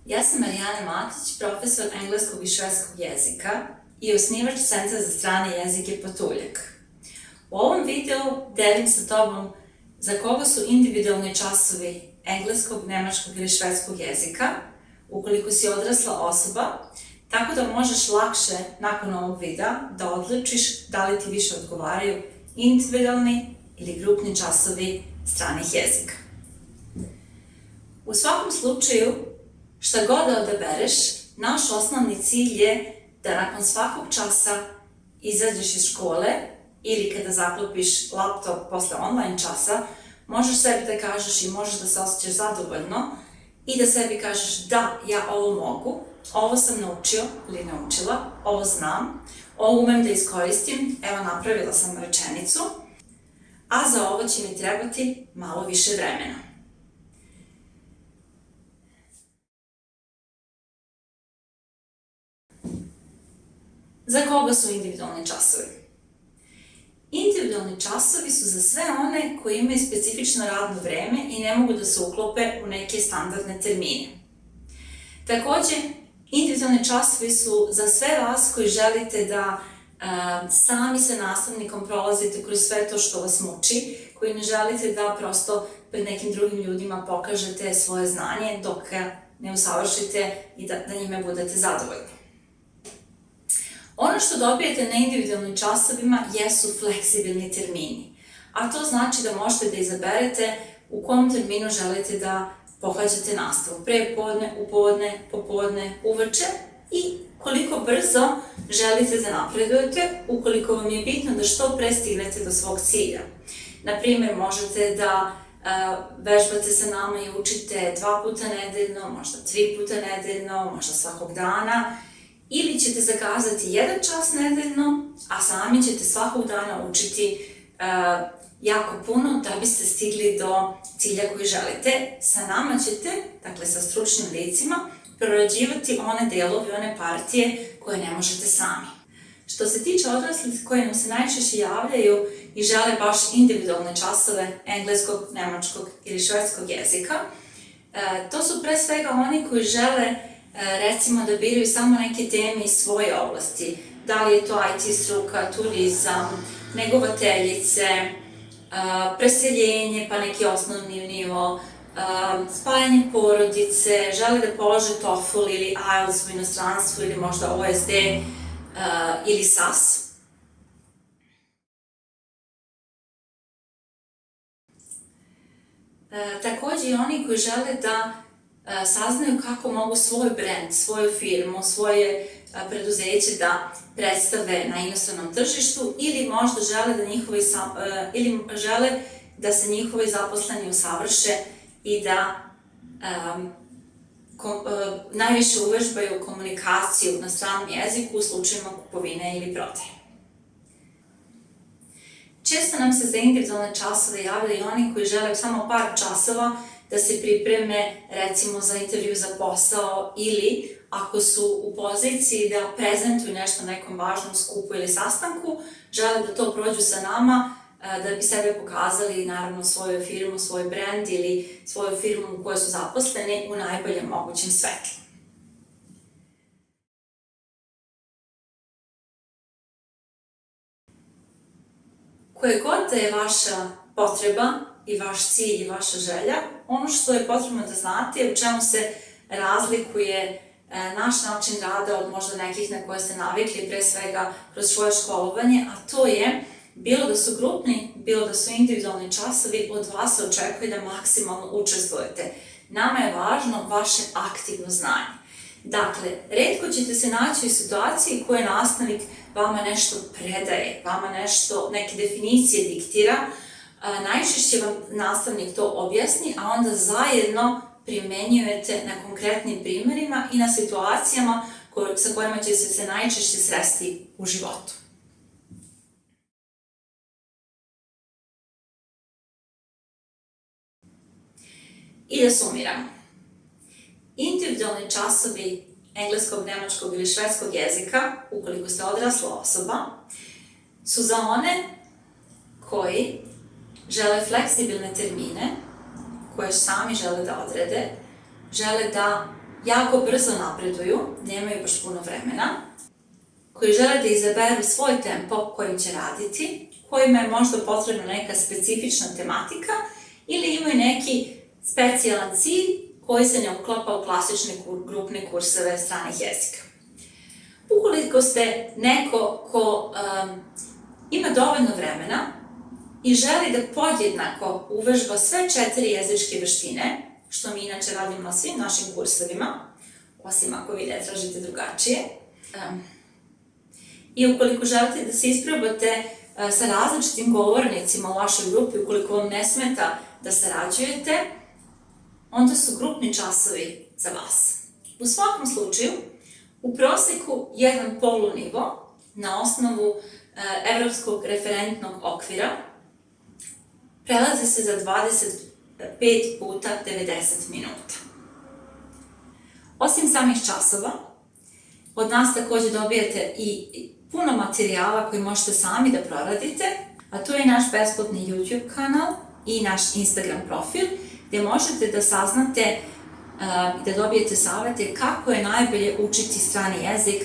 Ja sam Marijana Matić, profesor engleskog i švedskog jezika i osnivač Centra za strane jezike Patuljak. U ovom videu delim sa tobom za koga su individualni časovi engleskog, nemačkog ili švedskog jezika, ukoliko si odrasla osoba, tako da možeš lakše nakon ovog videa da odlučiš da li ti više odgovaraju individualni ili grupni časovi stranih jezika. U svakom slučaju, šta god da odabereš, naš osnovni cilj je da nakon svakog časa izađeš iz škole ili kada zaklopiš laptop posle online časa, možeš sebi da kažeš i možeš da se osjećaš zadovoljno i da sebi kažeš da, ja ovo mogu, ovo sam naučio ili naučila, ovo znam, ovo umem da iskoristim, evo napravila sam rečenicu, a za ovo će mi trebati malo više vremena. Za koga su individualni časovi? Individualni časovi su za sve one koji imaju specifično radno vreme i ne mogu da se uklope u neke standardne termine. Takođe, individualni časovi su za sve vas koji želite da sami sa nastavnikom prolazite kroz sve to što vas muči, koji ne želite da prosto pred nekim drugim ljudima pokažete svoje znanje dok ne usavršite i da njime budete zadovoljni. Ono što dobijete na individualnim časovima jesu fleksibilni termini, a to znači da možete da izaberete u kom terminu želite da pohađate nastavu, pre podne, u podne, popodne, uveče i koliko brzo želite da napredujete ukoliko vam je bitno da što pre stignete do svog cilja. Naprimjer, možete da vežbate sa nama i učite 2 puta nedeljno, možda 3 puta nedeljno, možda svakog dana, ili ćete zakazati 1 čas nedeljno, a sami ćete svakog dana učiti jako puno da biste stigli do cilja koji želite. Sa nama ćete, dakle sa stručnim licima, prorađivati one delove, one partije koje ne možete sami. Što se tiče odraslih koji nam se najčešće javljaju i žele baš individualne časove engleskog, nemačkog ili švedskog jezika, to su pre svega oni koji žele recimo da biraju samo neke teme iz svoje oblasti. Da li je to IT struka, turizam, negovateljice, preseljenje pa neki osnovni nivo, spajanje porodice, žele da polože TOEFL ili IELTS u inostranstvu ili možda OSD ili SAS. Takođe i oni koji žele da saznaju kako mogu svoj brend, svoju firmu, svoje preduzeće da predstave na inostranom tržištu ili možda žele da se njihovi zaposleni usavrše i da najviše uvežbaju komunikaciju na stranom jeziku u slučajima kupovine ili prodaje. Često nam se za individualne časove javljaju oni koji žele samo par časova da se pripreme recimo za intervju za posao ili ako su u poziciji da prezentuju nešto na nekom važnom skupu ili sastanku, žele da to prođu sa nama da bi sebe pokazali naravno svoju firmu, svoj brend ili svoju firmu u kojoj su zaposleni u najboljem mogućem svetlu. Koje god da je vaša potreba i vaš cilj i vaša želja, ono što je potrebno da znate je u čemu se razlikuje naš način rada od možda nekih na koje ste navikli pre svega kroz svoje školovanje, a to je bilo da su grupni, bilo da su individualni časovi, od vas se očekuje da maksimalno učestvujete. Nama je važno vaše aktivno znanje. Dakle, retko ćete se naći u situaciji u kojoj nastavnik vama nešto predaje, vama nešto, neke definicije diktira, najčešće vam nastavnik to objasni, a onda zajedno primenjujete na konkretnim primerima i na situacijama sa kojima će se najčešće sresti u životu. I da sumiramo. Individualni časovi engleskog, nemačkog ili švedskog jezika, ukoliko ste odrasla osoba, su za one koji žele fleksibilne termine, koje sami žele da odrede, žele da jako brzo napreduju, nemaju baš puno vremena, koji žele da izaberu svoj tempo kojim će raditi, kojima je možda potrebna neka specifična tematika ili imaju neki specijalan cilj koji se ne uklapa u klasične grupne kurseve stranih jezika. Ukoliko ste neko ko ima dovoljno vremena i želi da podjednako uvežba sve 4 jezičke veštine, što mi inače radimo na svim našim kursevima, osim ako vi ne tražite drugačije, i ukoliko želite da se isprobate sa različitim govornicima u vašoj grupi, ukoliko vam ne smeta da sarađujete, onda su grupni časovi za vas. U svakom slučaju, u proseku jedan polunivo na osnovu Evropskog referentnog okvira prelazi se za 25 puta 90 minuta. Osim samih časova, od nas takođe dobijate i puno materijala koji možete sami da proradite, a to je naš besplatni YouTube kanal i naš Instagram profil, gde možete da saznate i da dobijete savete kako je najbolje učiti strani jezik,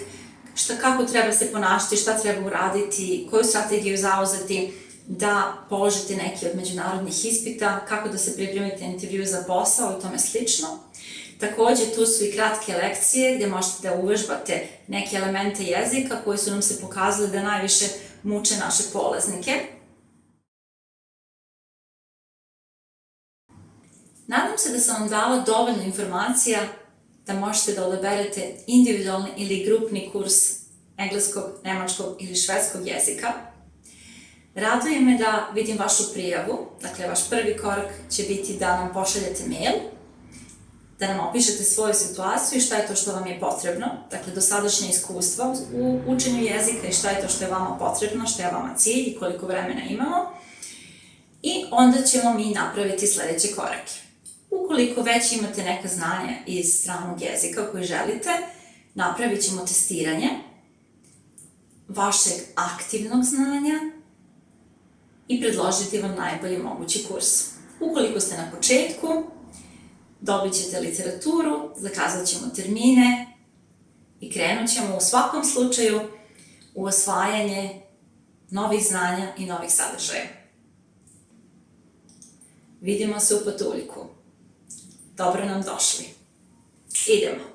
kako treba se ponašati, šta treba uraditi, koju strategiju zauzeti da položite neki od međunarodnih ispita, kako da se pripremite na intervju za posao i tome slično. Takođe, tu su i kratke lekcije gde možete da uvežbate neke elemente jezika koji su nam se pokazali da najviše muče naše polaznike. Nadam se da sam vam dala dovoljno informacija da možete da odaberete individualni ili grupni kurs engleskog, nemačkog ili švedskog jezika. Raduje me da vidim vašu prijavu, dakle vaš prvi korak će biti da nam pošaljete mail, da nam opišete svoju situaciju i šta je to što vam je potrebno, dakle dosadašnje iskustva u učenju jezika i šta je to što je vama potrebno, što je vama cilj i koliko vremena imamo. I onda ćemo mi napraviti sledeće korake. Ukoliko već imate neka znanja iz stranog jezika koji želite, napravit ćemo testiranje vašeg aktivnog znanja i predložiti vam najbolji mogući kurs. Ukoliko ste na početku, dobit ćete literaturu, zakazat ćemo termine i krenut ćemo u svakom slučaju u osvajanje novih znanja i novih sadržaja. Vidimo se u Patuljku. Dobro nam došli. Idemo!